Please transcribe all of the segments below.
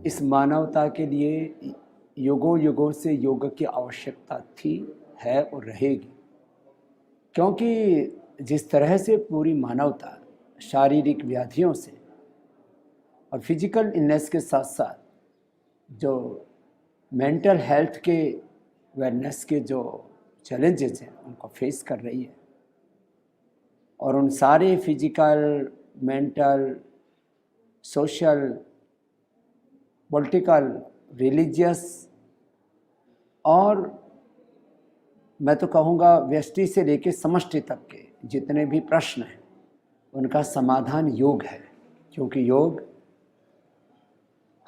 इस मानवता के लिए युगों युगों से योग की आवश्यकता थी, है और रहेगी। क्योंकि जिस तरह से पूरी मानवता शारीरिक व्याधियों से और फिजिकल इलनेस के साथ साथ जो मेंटल हेल्थ के वेलनेस के जो चैलेंजेस हैं उनको फेस कर रही है, और उन सारे physical, mental, social, political, religious और मैं तो कहूँगा व्यष्टि से लेकर समष्टि तक के जितने भी प्रश्न हैं उनका समाधान योग है। क्योंकि योग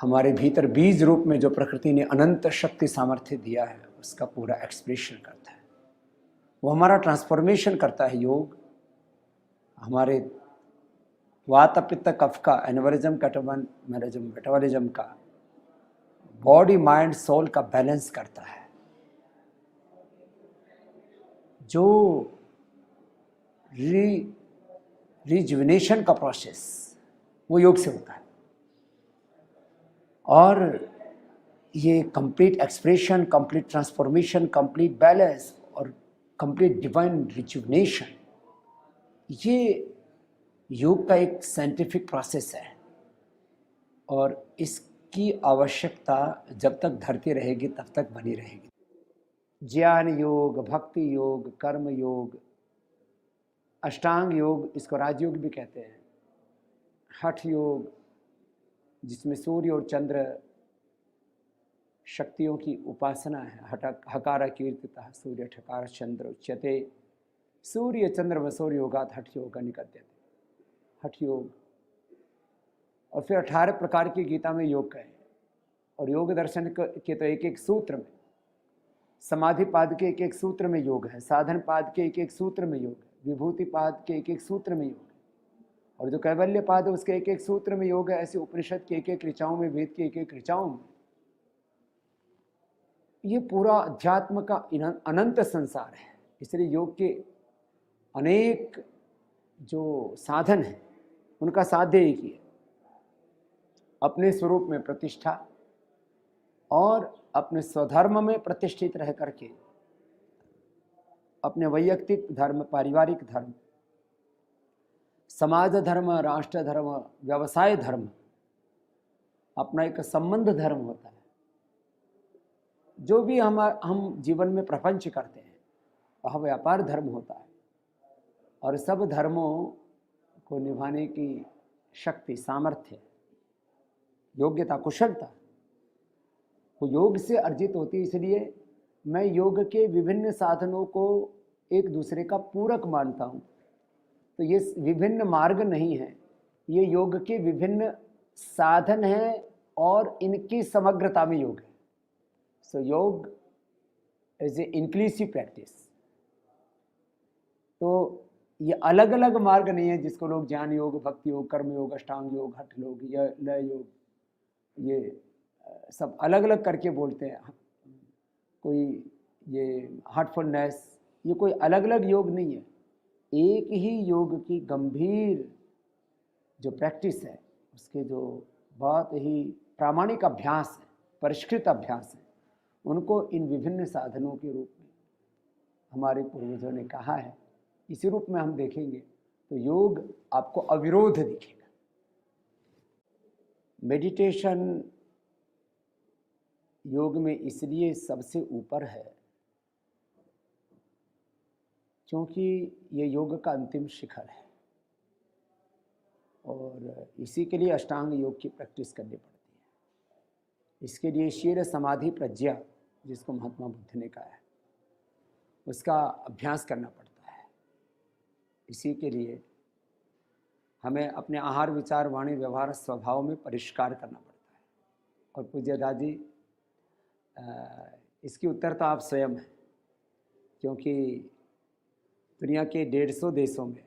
हमारे भीतर बीज रूप में जो प्रकृति ने अनंत शक्ति सामर्थ्य दिया है उसका पूरा एक्सप्रेशन करता है। वो हमारा ट्रांसफॉर्मेशन करता है। योग हमारे वात पित्त कफ का, एनवरिज्म, कैटाबॉलिज्म, मेटाबॉलिज्म का, बॉडी माइंड सोल का बैलेंस करता है। जो रिजुविनेशन का प्रोसेस वो योग से होता है, और ये complete expression, complete transformation, complete balance और कंप्लीट डिवाइन रिजुविनेशन, ये योग का एक साइंटिफिक प्रोसेस है। और इसकी आवश्यकता जब तक धरती रहेगी तब तक बनी रहेगी। ज्ञान योग, भक्ति योग, कर्म योग, अष्टांग योग, इसको राजयोग भी कहते हैं, हठ योग जिसमें सूर्य और चंद्र शक्तियों की उपासना है, हकार कीर्तितः सूर्य ठकार चंद्र उच्यते, सूर्य चंद्र वसूर्य योगात हठ योग निकत्यते, हठ योग। और फिर 18 प्रकार की गीता में योग कहे, और योग दर्शन के तो एक एक सूत्र में, समाधि पाद के एक एक सूत्र में योग है, साधन पाद के एक एक सूत्र में योग है, विभूति पाद के एक एक सूत्र में योग है, और जो कैवल्य पाद है उसके एक एक सूत्र में योग है। ऐसे उपनिषद के एक एक ऋचाओं में, वेद के एक एक ऋचाओं में, ये पूरा अध्यात्म का अनंत संसार है। इसलिए योग के अनेक जो साधन हैं उनका साध्य एक ही है, अपने स्वरूप में प्रतिष्ठा और अपने स्वधर्म में प्रतिष्ठित रह करके अपने वैयक्तिक धर्म, पारिवारिक धर्म, समाज धर्म, राष्ट्र धर्म, व्यवसाय धर्म, अपना एक संबंध धर्म होता है। जो भी हम जीवन में प्रपंच करते हैं वह व्यापार धर्म होता है, और सब धर्मों को निभाने की शक्ति, सामर्थ्य, योग्यता, कुशलता वो योग से अर्जित होती है। इसलिए मैं योग के विभिन्न साधनों को एक दूसरे का पूरक मानता हूँ। तो ये विभिन्न मार्ग नहीं है, ये योग के विभिन्न साधन हैं और इनकी समग्रता में योग है। सो योग इज ए इंक्लूसिव प्रैक्टिस। तो ये अलग अलग मार्ग नहीं है जिसको लोग ज्ञान योग, भक्ति योग, कर्म योग, अष्टांग योग, हठ योग, या लय योग, ये सब अलग अलग करके बोलते हैं। कोई ये हार्टफुलनेस, ये कोई अलग अलग योग नहीं है, एक ही योग की गंभीर जो प्रैक्टिस है, उसके जो बहुत ही प्रामाणिक अभ्यास है, परिष्कृत अभ्यास है, उनको इन विभिन्न साधनों के रूप में हमारे पूर्वजों ने कहा है। इसी रूप में हम देखेंगे तो योग आपको अविरोध दिखेगा। मेडिटेशन योग में इसलिए सबसे ऊपर है क्योंकि ये योग का अंतिम शिखर है, और इसी के लिए अष्टांग योग की प्रैक्टिस करनी पड़ती है। इसके लिए शील समाधि प्रज्ञा, जिसको महात्मा बुद्ध ने कहा है, उसका अभ्यास करना पड़ता है। इसी के लिए हमें अपने आहार, विचार, वाणी, व्यवहार, स्वभाव में परिष्कार करना पड़ता है। और पूज्य दादी, इसकी उत्तर तो आप स्वयं हैं, क्योंकि दुनिया के 150 देशों में,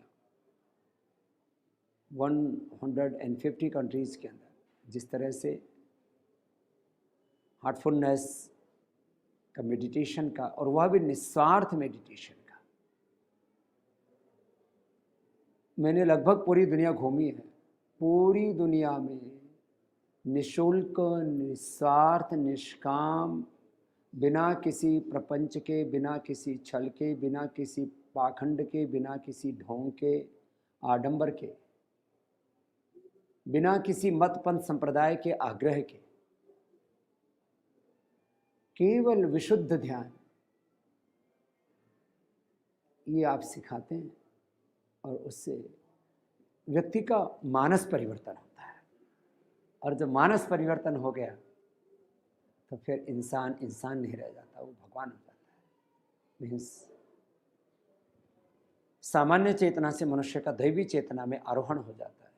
150 कंट्रीज़ के अंदर जिस तरह से हार्टफुलनेस का, मेडिटेशन का, और वह भी निस्वार्थ मेडिटेशन का, मैंने लगभग पूरी दुनिया घूमी है। पूरी दुनिया में निशुल्क, निस्वार्थ, निष्काम, बिना किसी प्रपंच के, बिना किसी छल के, बिना किसी पाखंड के, बिना किसी ढोंग के, आडंबर के, बिना किसी मत पंथ संप्रदाय के आग्रह के, केवल विशुद्ध ध्यान, ये आप सिखाते हैं और उससे व्यक्ति का मानस परिवर्तन होता है। और जब मानस परिवर्तन हो गया तो फिर इंसान इंसान नहीं रह जाता, वो भगवान हो जाता है। मीन्स सामान्य चेतना से मनुष्य का दैवी चेतना में आरोहण हो जाता है।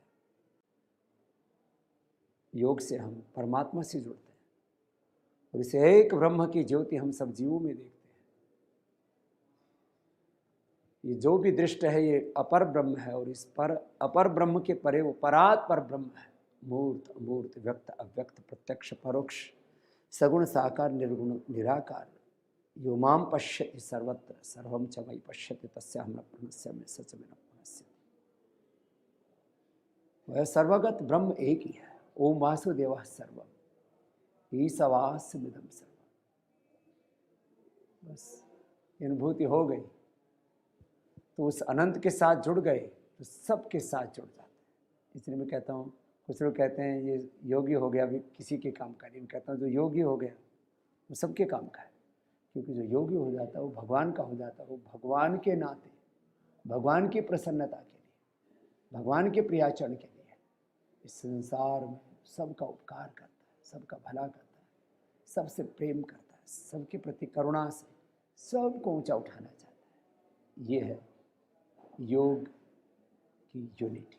योग से हम परमात्मा से जुड़ते हैं और इस एक ब्रह्म की ज्योति हम सब जीवों में देखते हैं। ये जो भी दृष्ट है ये अपर ब्रह्म है और इस पर अपर ब्रह्म के परे वो परात पर ब्रह्म है। मूर्त अमूर्त, व्यक्त अव्यक्त, प्रत्यक्ष परोक्ष, सगुण साकार, निर्गुण निराकार, यो माम पश्यति सर्वत्र सर्वम च मयि पश्यति तस्याहं न प्रणश्यामि सच में न प्रणश्यति। वह सर्वगत ब्रह्म एक ही है। ओम वासुदेवः सर्वम ईशावास्यमिदं सर्वम। बस अनुभूति हो गई तो उस अनंत के साथ जुड़ गए तो सबके साथ जुड़ जाते हैं। इसलिए मैं कहता हूँ, कुछ लोग कहते हैं ये योगी हो गया भी किसी के काम का नहीं। मैं कहता हूँ जो योगी हो गया वो सबके काम का है, क्योंकि जो योगी हो जाता है वो भगवान का हो जाता है। वो भगवान के नाते, भगवान की प्रसन्नता के लिए, भगवान के प्रियाचरण के लिए इस संसार में सबका उपकार करता है, सबका भला करता है, सबसे प्रेम करता है, सबके प्रति करुणा से सबको ऊंचा उठाना चाहता है। ये है योग की यूनिटी।